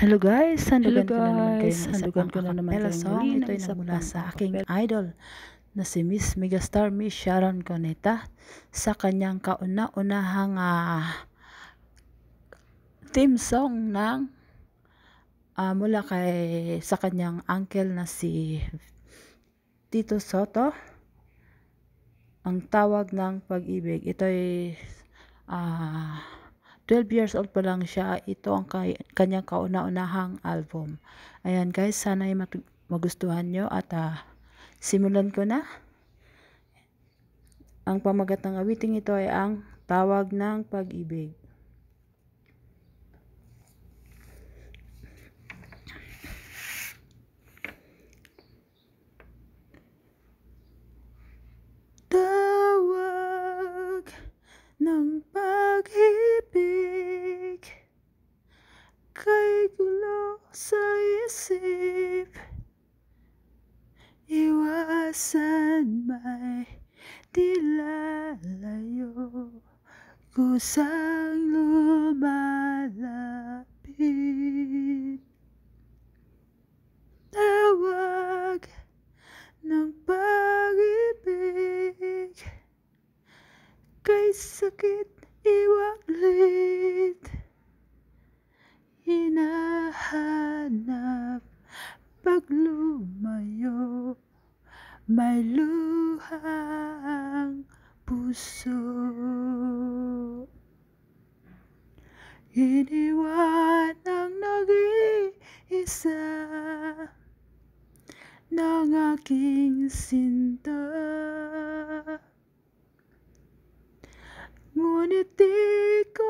Hello guys, Hello sandugan ko na naman kayo guys, ng isa handugan pang ko na naman acapella kayong song. muli Ito ng ay isa nagmula pang sa aking acapella. idol na si Miss Megastar Miss Sharon Cuneta sa kanyang kauna-unahang theme song ng mula sa kanyang uncle na si Tito Soto, ang tawag ng pag-ibig. Ito ay 12 years old pa lang siya. Ito ang kanyang kauna-unahang album. Ayan guys, sana ay magustuhan nyo at simulan ko na. Ang pamagat ng awiting ito ay ang tawag ng pag-ibig. Tawag ng pag-ibig, kay gulo sa isip, iwasan may dilalayo, kusang lumalapit. Tawag ng pag-ibig, kay sakit iwaglit, hinahanap pag lumayo, may luhang puso. Iniwan ang nag-iisa ng aking sinta, ngunit di ko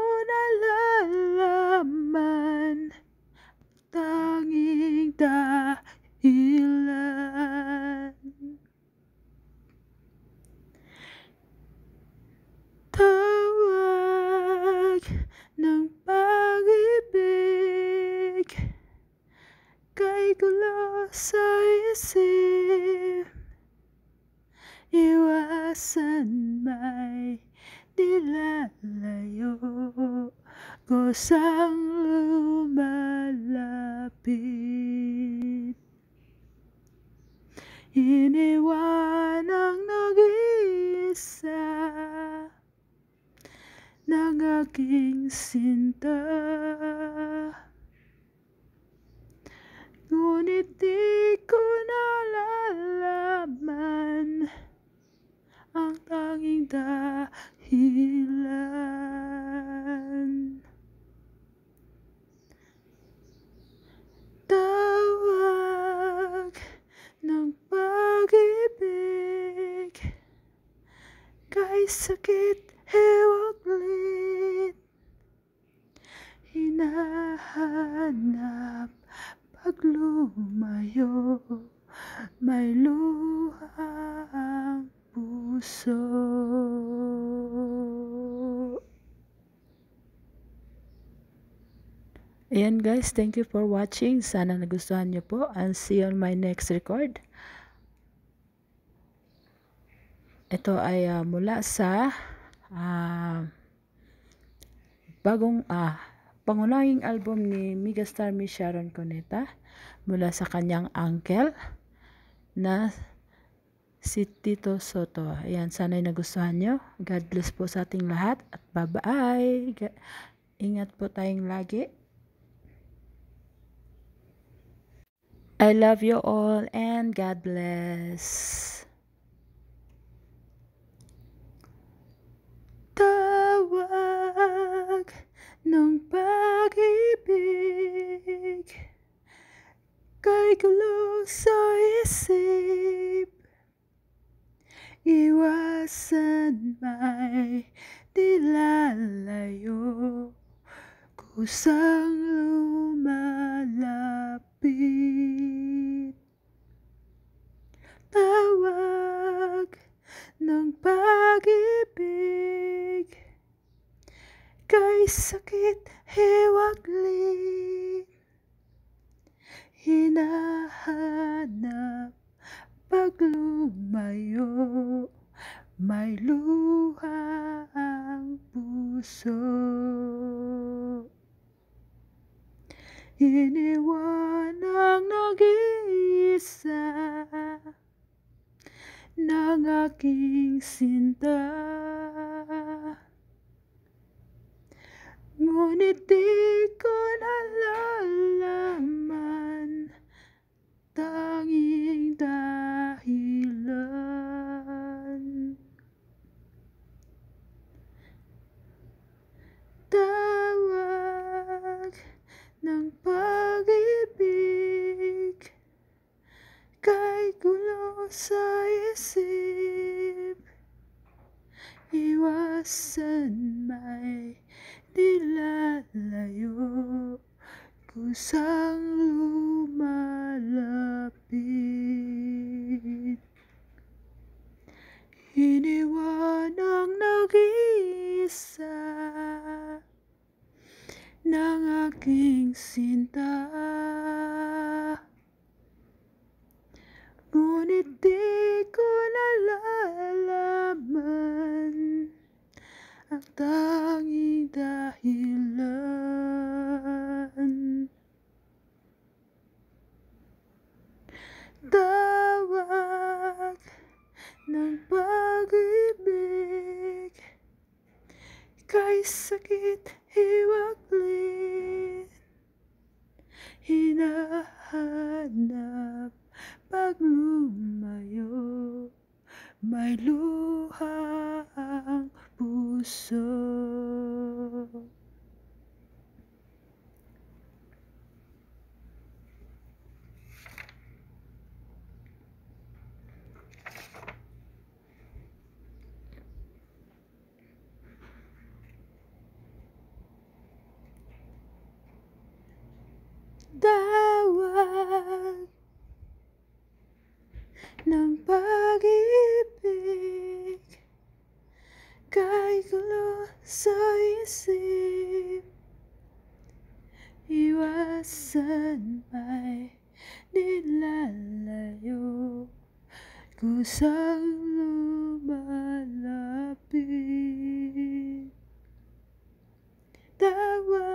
nalalaman tanging dahilan. Tawag ng pag-ibig, kay gulo sa isip, iwasan may dilalayo, kusang lumalapit. Iniwan ang nag-iisa ng aking sinta, ngunit di ko nalalaman ang tanging dahilan. Tawag ng pag-ibig, kay sakit iwaglit, hinahanap pag lumayo, may luhang puso. Ayan guys, thank you for watching. Sana nagustuhan nyo po, and see you on my next record. Ito ay mula sa bagong pangunahing album ni Megastar Miss Sharon Cuneta mula sa kanyang uncle na si Tito Soto. Ayan, sana'y nagustuhan nyo. God bless po sa ating lahat at bye-bye. Ingat po tayong lagi. I love you all and God bless. Tawag ng pag-ibig, kay gulo sa isip, iwasan may dilalayo, kusang lumalapit. Tawag ng pag-ibig, kay sakit iwaglit, hinahanap pag lumayo, may luhang puso. iniwan ang nag-iisa ng aking sinta. Ngunit di ko nalalaman tanging dahilan. Tawag ng pag-ibig kay gulo sa isip, iwasan may nilalayo, kusang lumalapit. Iniwan ang nag-iisa ng aking sinta, ngunit di ko nalalaman ang tanging dahilan. Tawag ng pag-ibig kay sakit hiwaglin, hinahanap pag lumayo, may luha ang puso. Tawag ng pag-ibig kay gulo sa isip, iwasan may nilalayo, kusang lumalapit. Tawag